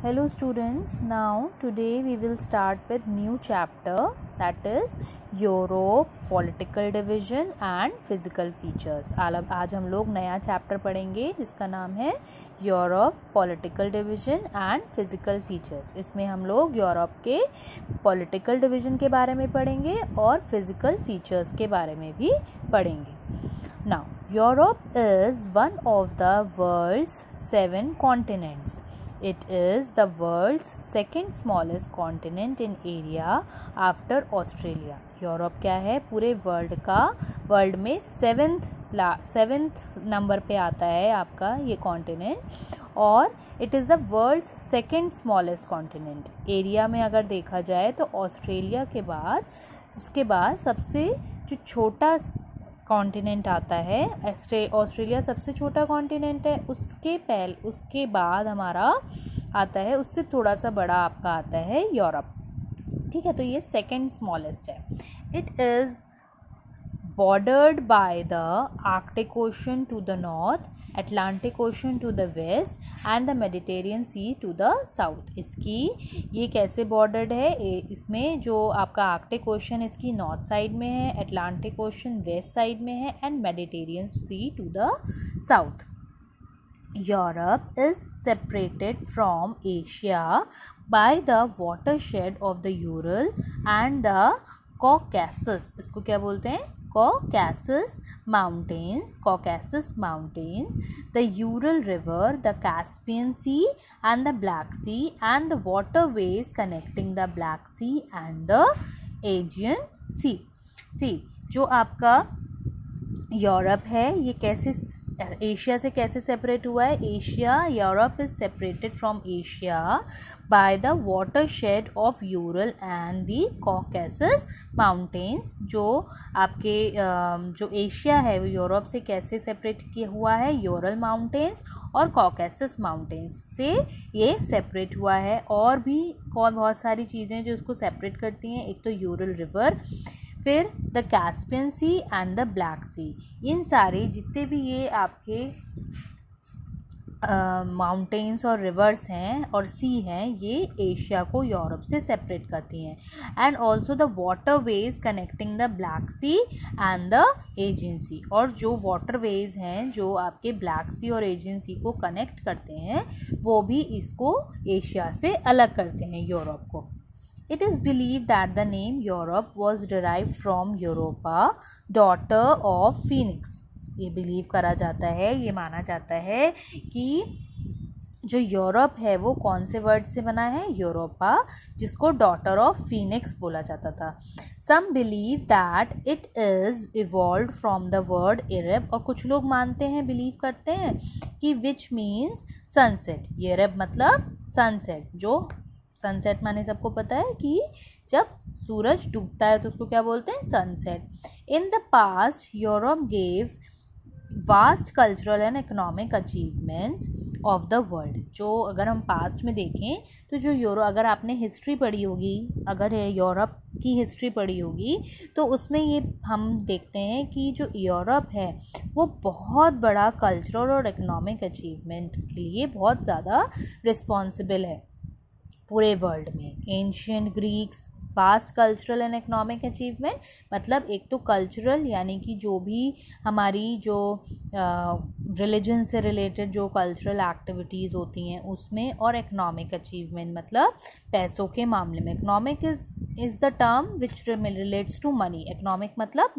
Hello students, now today we will start with new chapter, that is Europe, political division and physical features. आज हम लोग नया chapter पढ़ेंगे जिसका नाम है Europe, political division and physical features. इसमें हम लोग यूरोप के पॉलिटिकल डिवीजन के बारे में पढ़ेंगे और फिजिकल फीचर्स के बारे में भी पढ़ेंगे. Now, Europe is one of the world's 7 continents. It is the world's second smallest continent in area after Australia. Europe क्या है? पूरे वर्ल्ड में सेवेंथ नंबर पे आता है आपका ये कॉन्टिनेंट और it is the world's second smallest continent. Area में अगर देखा जाए तो ऑस्ट्रेलिया के बाद उसके बाद सबसे जो छोटा कॉन्टिनेंट आता है. ऑस्ट्रेलिया सबसे छोटा कॉन्टिनेंट है. उसके बाद हमारा आता है, उससे थोड़ा सा बड़ा आपका आता है यूरोप. ठीक है, तो ये सेकेंड स्मॉलेस्ट है. It is bordered by the Arctic Ocean to the north, Atlantic Ocean to the west and the Mediterranean Sea to the south. इसकी ये कैसे बॉर्डर्ड है? इसमें जो आपका आर्कटिक ओशन इसकी नॉर्थ साइड में है, अटलांटिक ओशन वेस्ट साइड में है and Mediterranean Sea to the south. Europe is separated from Asia by the watershed of the Ural and the Caucasus. इसको क्या बोलते हैं? Caucasus Mountains, the Ural River, the Caspian Sea and the Black Sea and the waterways connecting the Black Sea and the Aegean Sea. जो आपका Europe है ये कैसे Asia से कैसे सेपरेट हुआ है? Europe is separated from Asia by the watershed of Ural and the Caucasus mountains. जो आपके जो एशिया है वो यूरोप से कैसे सेपरेट किया हुआ है? यूरल माउंटेन्स और कॉकेसस माउंटेन्स से ये सेपरेट हुआ है. और भी बहुत सारी चीज़ें जो इसको सेपरेट करती हैं. एक तो यूरल रिवर, फिर the Caspian Sea and the Black Sea. इन सारे जितने भी ये आपके माउंटेन्स और रिवर्स हैं और सी हैं ये एशिया को यूरोप से सेपरेट करती हैं. And also the water ways connecting the Black Sea and the Aegean Sea. और जो वाटर वेज हैं जो आपके ब्लैक सी और एजियन सी को कनेक्ट करते हैं वो भी इसको एशिया से अलग करते हैं यूरोप को. It is believed that the name Europe was derived from Europa, daughter of Phoenix. ये बिलीव करा जाता है, ये माना जाता है कि जो यूरोप है वो कौन से वर्ड से बना है? यूरोपा, जिसको डॉटर ऑफ फीनिक्स बोला जाता था. Some believe that it is evolve from the word Ereb. और कुछ लोग मानते हैं, बिलीव करते हैं कि विच मीन्स सनसेट. इरब मतलब सनसेट. जो सनसेट माने सबको पता है कि जब सूरज डूबता है तो उसको क्या बोलते हैं? Sunset. In the past Europe gave vast cultural and economic achievements of the world. जो अगर हम पास्ट में देखें तो जो अगर आपने हिस्ट्री पढ़ी होगी, अगर यूरोप की हिस्ट्री पढ़ी होगी तो उसमें ये हम देखते हैं कि जो यूरोप है वो बहुत बड़ा कल्चरल और इकोनॉमिक अचीवमेंट के लिए बहुत ज़्यादा रिस्पॉन्सिबल है पूरे वर्ल्ड में. Ancient Greeks vast cultural and economic achievement मतलब एक तो कल्चरल यानी कि जो भी हमारी जो रिलीजन से रिलेटेड जो कल्चरल एक्टिविटीज़ होती हैं उसमें, और इकोनॉमिक अचीवमेंट मतलब पैसों के मामले में. Economic is the term which relates to money. Economic मतलब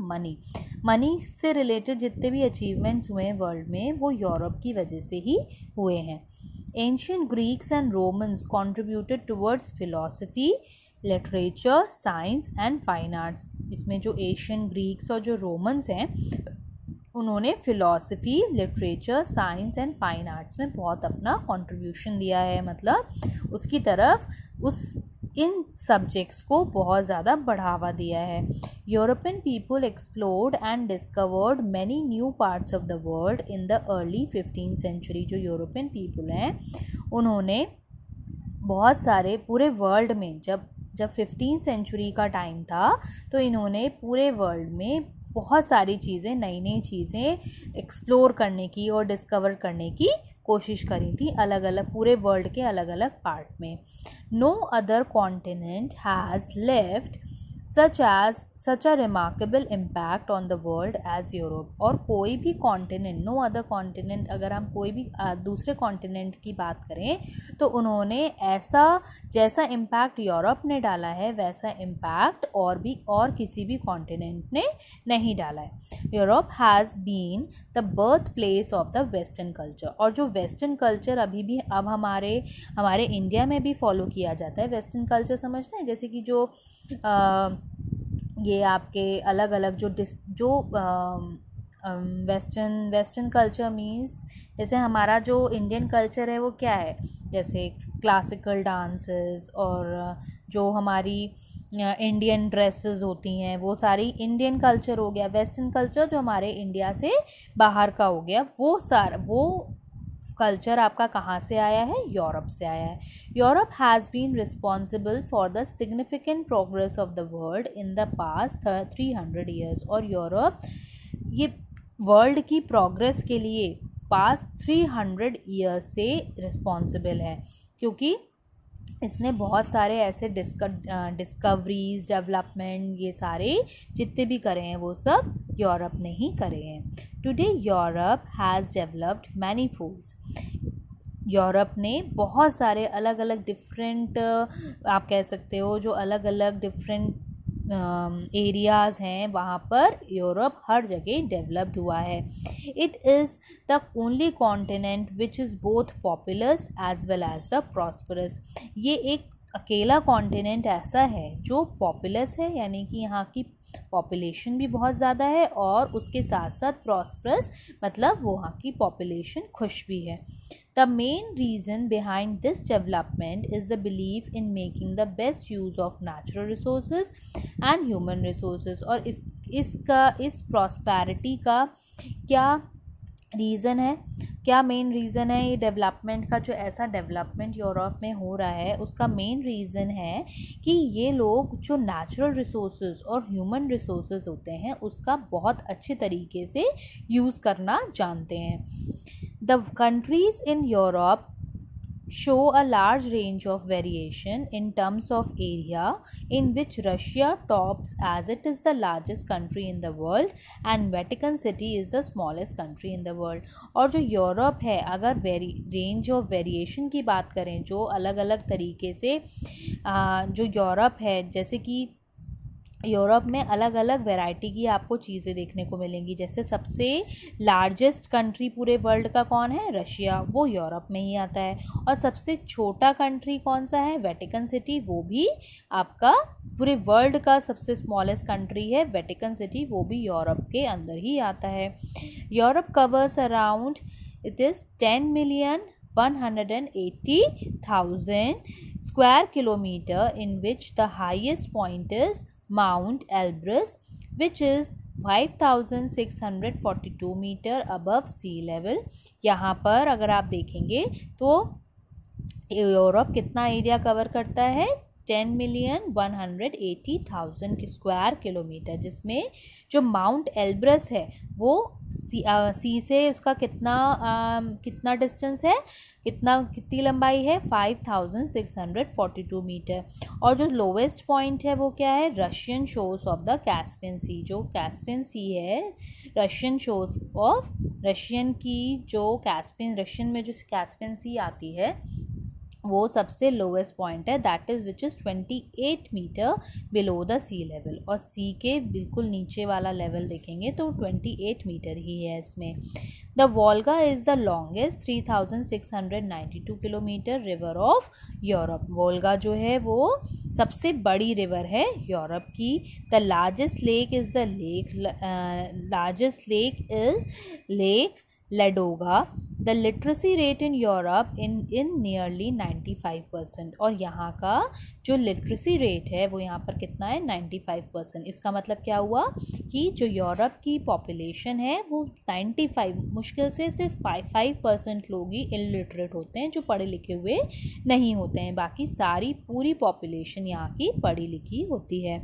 मनी से रिलेटेड जितने भी अचीवमेंट्स हुए हैं वर्ल्ड में वो यूरोप की वजह से ही हुए हैं. Ancient Greeks and Romans contributed towards philosophy, literature, science and fine arts. इसमें जो एशियन ग्रीक्स और जो रोमन्स हैं उन्होंने philosophy, literature, science and fine arts में बहुत अपना कंट्रीब्यूशन दिया है. मतलब उसकी तरफ इन सब्जेक्ट्स को बहुत ज़्यादा बढ़ावा दिया है. European people explored and discovered many new parts of the world in the early 15th century. जो यूरोपियन पीपल हैं उन्होंने बहुत सारे पूरे वर्ल्ड में जब 15th सेंचुरी का टाइम था तो इन्होंने पूरे वर्ल्ड में बहुत सारी चीज़ें, नई चीज़ें एक्सप्लोर करने की और डिस्कवर करने की कोशिश करी थी अलग अलग पूरे वर्ल्ड के अलग अलग पार्ट में। No other continent has left such a remarkable impact on the world as Europe। और कोई भी कॉन्टिनेंट, नो अदर कॉन्टिनेंट, अगर हम कोई भी दूसरे कॉन्टिनेंट की बात करें तो उन्होंने ऐसा जैसा इम्पैक्ट यूरोप ने डाला है वैसा इम्पैक्ट और किसी भी कॉन्टिनेंट ने नहीं डाला है। Europe has been the birth place of the western culture. और जो वेस्टर्न कल्चर अभी भी अब हमारे इंडिया में भी फॉलो किया जाता है। वेस्टर्न कल्चर समझते हैं, जैसे कि जो ये आपके अलग अलग जो वेस्टर्न कल्चर मीन्स जैसे हमारा जो इंडियन कल्चर है वो क्या है, जैसे क्लासिकल डांसेस और जो हमारी इंडियन ड्रेसेस होती हैं वो सारी इंडियन कल्चर हो गया। वेस्टर्न कल्चर जो हमारे इंडिया से बाहर का हो गया, वो कल्चर आपका कहाँ से आया है, यूरोप से आया है। Europe has been responsible for the significant progress of the world in the past 300 years. और यूरोप ये वर्ल्ड की प्रोग्रेस के लिए पास्ट 300 ईयर्स से रिस्पॉन्सिबल है, क्योंकि इसने बहुत सारे ऐसे डिस्कवरीज, डेवलपमेंट, ये सारे जितने भी करे हैं वो सब यूरोप ने ही करे हैं। Today Europe has developed many foods. Europe ने बहुत सारे अलग अलग डिफरेंट, आप कह सकते हो जो अलग अलग डिफरेंट एरियाज़ हैं वहाँ पर यूरोप हर जगह डेवलप्ड हुआ है। It is the only continent which is both populous as well as the prosperous. ये एक अकेला कॉन्टिनेंट ऐसा है जो पॉपुलस है, यानी कि यहाँ की पॉपुलेशन भी बहुत ज़्यादा है, और उसके साथ साथ प्रॉस्परस मतलब वहाँ की पॉपुलेशन खुश भी है। The main reason behind this development is the belief in making the best use of natural resources and human resources। और इस प्रॉस्पेरिटी का क्या रीज़न है, क्या मेन रीज़न है ये डेवलपमेंट का, जो ऐसा डेवलपमेंट यूरोप में हो रहा है उसका मेन रीज़न है कि ये लोग जो नेचुरल रिसोर्सेज और ह्यूमन रिसोर्सेज होते हैं उसका बहुत अच्छे तरीके से यूज़ करना जानते हैं। The countries in Europe show a large range of variation in terms of area, in which Russia tops as it is the largest country in the world and Vatican City is the smallest country in the world। और जो Europe है, अगर range of variation की बात करें, जो अलग अलग तरीके से जो यूरोप है, जैसे कि यूरोप में अलग अलग वैरायटी की आपको चीज़ें देखने को मिलेंगी। जैसे सबसे लार्जेस्ट कंट्री पूरे वर्ल्ड का कौन है, रशिया, वो यूरोप में ही आता है। और सबसे छोटा कंट्री कौन सा है, वेटिकन सिटी, वो भी आपका पूरे वर्ल्ड का सबसे स्मॉलेस्ट कंट्री है वेटिकन सिटी, वो भी यूरोप के अंदर ही आता है। Europe covers around it is 10,180,000 square kilometer, in which the highest point is Mount Elbrus, which is 5,642 metre above sea level. यहाँ पर अगर आप देखेंगे तो यूरोप कितना एरिया कवर करता है, 10,180,000 स्क्वायर किलोमीटर, जिसमें जो माउंट एल्ब्रस है वो सी से उसका कितना डिस्टेंस है, कितनी लंबाई है, 5,642 मीटर। और जो लोवेस्ट पॉइंट है वो क्या है, Russian shores of the Caspian Sea. जो कैस्पियन सी है, रशियन शोर्स ऑफ रशियन में जो कैस्पियन सी आती है वो सबसे लोवेस्ट पॉइंट है, that is which is 28 metre below the sea level. और सी के बिल्कुल नीचे वाला लेवल देखेंगे तो 28 मीटर ही है इसमें। The Volga is the longest 3,692 kilometre river of Europe. Volga जो है वो सबसे बड़ी रिवर है यूरोप की। The largest lake is Lake Ladoga. The literacy rate in Europe in nearly 95%। और यहाँ का जो लिटरेसी रेट है वो यहाँ पर कितना है, 95%। इसका मतलब क्या हुआ कि जो यूरोप की पॉपुलेशन है वो 95, मुश्किल से सिर्फ 5% लोग ही इलिटरेट होते हैं, जो पढ़े लिखे हुए नहीं होते हैं, बाकी सारी पूरी पॉपुलेशन यहाँ की पढ़ी लिखी होती है।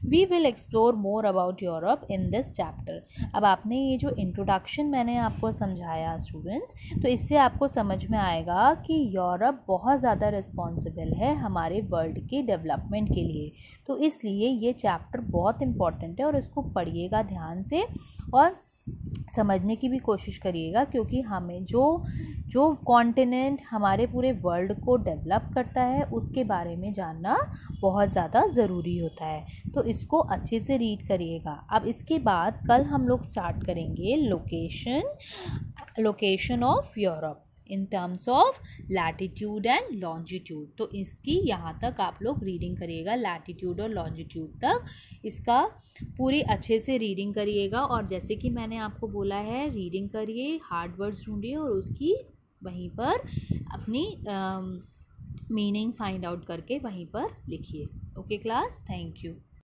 We will explore more about Europe in this chapter. अब आपने ये जो इंट्रोडक्शन मैंने आपको समझाया स्टूडेंट्स, तो इससे आपको समझ में आएगा कि यूरोप बहुत ज़्यादा रिस्पॉन्सिबल है हमारे वर्ल्ड के डेवलपमेंट के लिए। तो इसलिए ये चैप्टर बहुत इम्पॉर्टेंट है और इसको पढ़िएगा ध्यान से और समझने की भी कोशिश करिएगा, क्योंकि हमें जो कॉन्टिनेंट हमारे पूरे वर्ल्ड को डेवलप करता है उसके बारे में जानना बहुत ज़्यादा ज़रूरी होता है। तो इसको अच्छे से रीड करिएगा। अब इसके बाद कल हम लोग स्टार्ट करेंगे location of Europe in terms of latitude and longitude. तो इसकी यहाँ तक आप लोग रीडिंग करिएगा, लैटिट्यूड और लॉन्जिट्यूड तक इसका पूरी अच्छे से रीडिंग करिएगा। और जैसे कि मैंने आपको बोला है, रीडिंग करिए, हार्ड वर्ड्स ढूंढिए और उसकी वहीं पर अपनी मीनिंग फाइंड आउट करके वहीं पर लिखिए। Okay class, thank you.